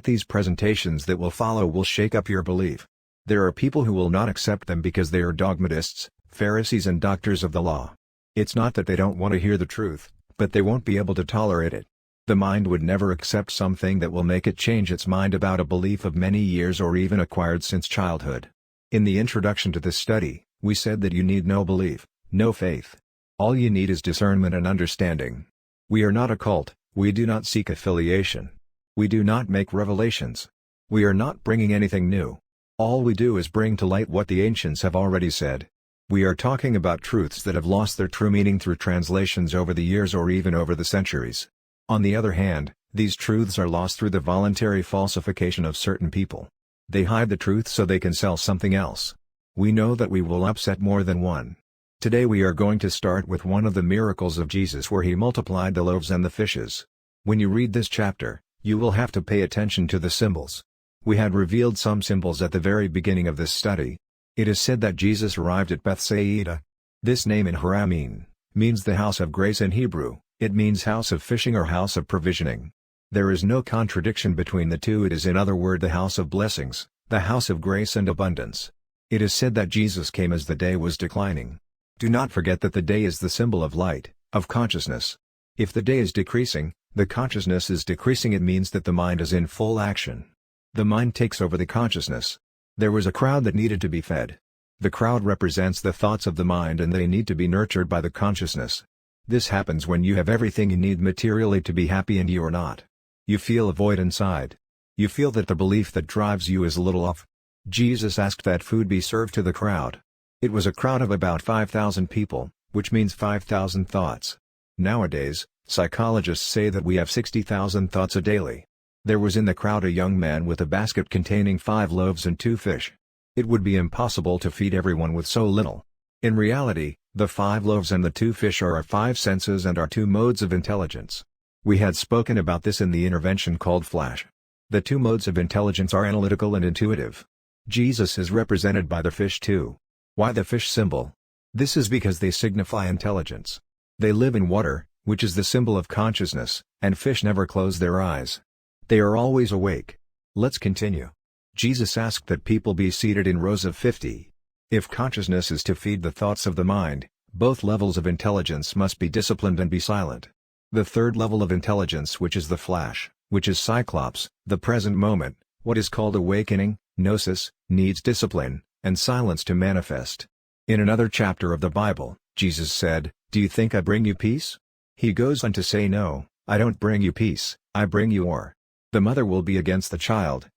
These presentations that will follow will shake up your belief. There are people who will not accept them because they are dogmatists, Pharisees and doctors of the law. It's not that they don't want to hear the truth, but they won't be able to tolerate it. The mind would never accept something that will make it change its mind about a belief of many years or even acquired since childhood. In the introduction to this study, we said that you need no belief, no faith. All you need is discernment and understanding. We are not a cult, we do not seek affiliation. We do not make revelations. We are not bringing anything new. All we do is bring to light what the ancients have already said. We are talking about truths that have lost their true meaning through translations over the years or even over the centuries. On the other hand, these truths are lost through the voluntary falsification of certain people. They hide the truth so they can sell something else. We know that we will upset more than one. Today we are going to start with one of the miracles of Jesus where he multiplied the loaves and the fishes. When you read this chapter, you will have to pay attention to the symbols. We had revealed some symbols at the very beginning of this study. It is said that Jesus arrived at Bethsaida. This name in Aramean means the house of grace in Hebrew. It means house of fishing or house of provisioning. There is no contradiction between the two. It is in other words the house of blessings, the house of grace and abundance. It is said that Jesus came as the day was declining. Do not forget that the day is the symbol of light, of consciousness. If the day is decreasing, the consciousness is decreasing. It means that the mind is in full action. The mind takes over the consciousness. There was a crowd that needed to be fed. The crowd represents the thoughts of the mind and they need to be nurtured by the consciousness. This happens when you have everything you need materially to be happy and you are not. You feel a void inside. You feel that the belief that drives you is a little off. Jesus asked that food be served to the crowd. It was a crowd of about 5,000 people, which means 5,000 thoughts. Nowadays, psychologists say that we have 60,000 thoughts a daily. There was in the crowd a young man with a basket containing 5 loaves and 2 fish. It would be impossible to feed everyone with so little. In reality, the 5 loaves and the 2 fish are our 5 senses and our 2 modes of intelligence. We had spoken about this in the intervention called Flash. The 2 modes of intelligence are analytical and intuitive. Jesus is represented by the fish too. Why the fish symbol? This is because they signify intelligence. They live in water, which is the symbol of consciousness, and fish never close their eyes. They are always awake. Let's continue. Jesus asked that people be seated in rows of 50. If consciousness is to feed the thoughts of the mind, both levels of intelligence must be disciplined and be silent. The third level of intelligence, which is the flash, which is Cyclops, the present moment, what is called awakening, gnosis, needs discipline, and silence to manifest. In another chapter of the Bible, Jesus said, "Do you think I bring you peace?" He goes on to say, "No, I don't bring you peace, I bring you war. The mother will be against the child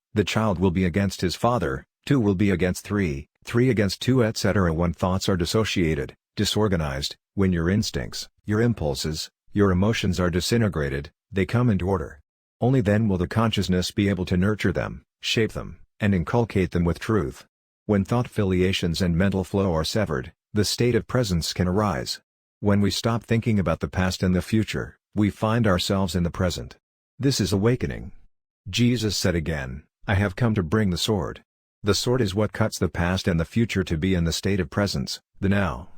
will be against his father, 2 will be against 3, 3 against 2 etc." When thoughts are dissociated, disorganized, when your instincts, your impulses, your emotions are disintegrated, they come into order. Only then will the consciousness be able to nurture them, shape them, and inculcate them with truth. When thought affiliations and mental flow are severed, the state of presence can arise. When we stop thinking about the past and the future, we find ourselves in the present. This is awakening. Jesus said again, "I have come to bring the sword." The sword is what cuts the past and the future to be in the state of presence, the now.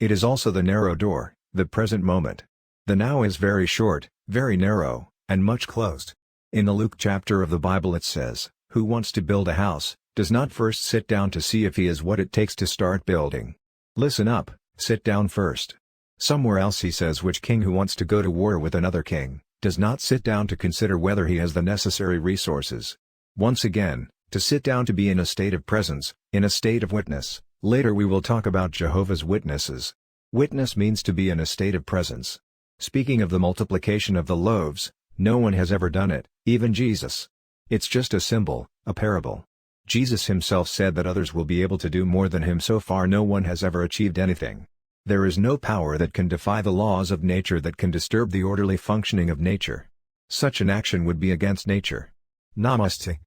It is also the narrow door, the present moment. The now is very short, very narrow, and much closed. In the Luke chapter of the Bible it says, "Who wants to build a house, does not first sit down to see if he has what it takes to start building." Listen up, sit down first. Somewhere else he says, "Which king who wants to go to war with another king, does not sit down to consider whether he has the necessary resources." Once again, to sit down to be in a state of presence, in a state of witness. Later we will talk about Jehovah's Witnesses. Witness means to be in a state of presence. Speaking of the multiplication of the loaves, no one has ever done it, even Jesus. It's just a symbol, a parable. Jesus himself said that others will be able to do more than him. So far no one has ever achieved anything. There is no power that can defy the laws of nature, that can disturb the orderly functioning of nature. Such an action would be against nature. Namaste.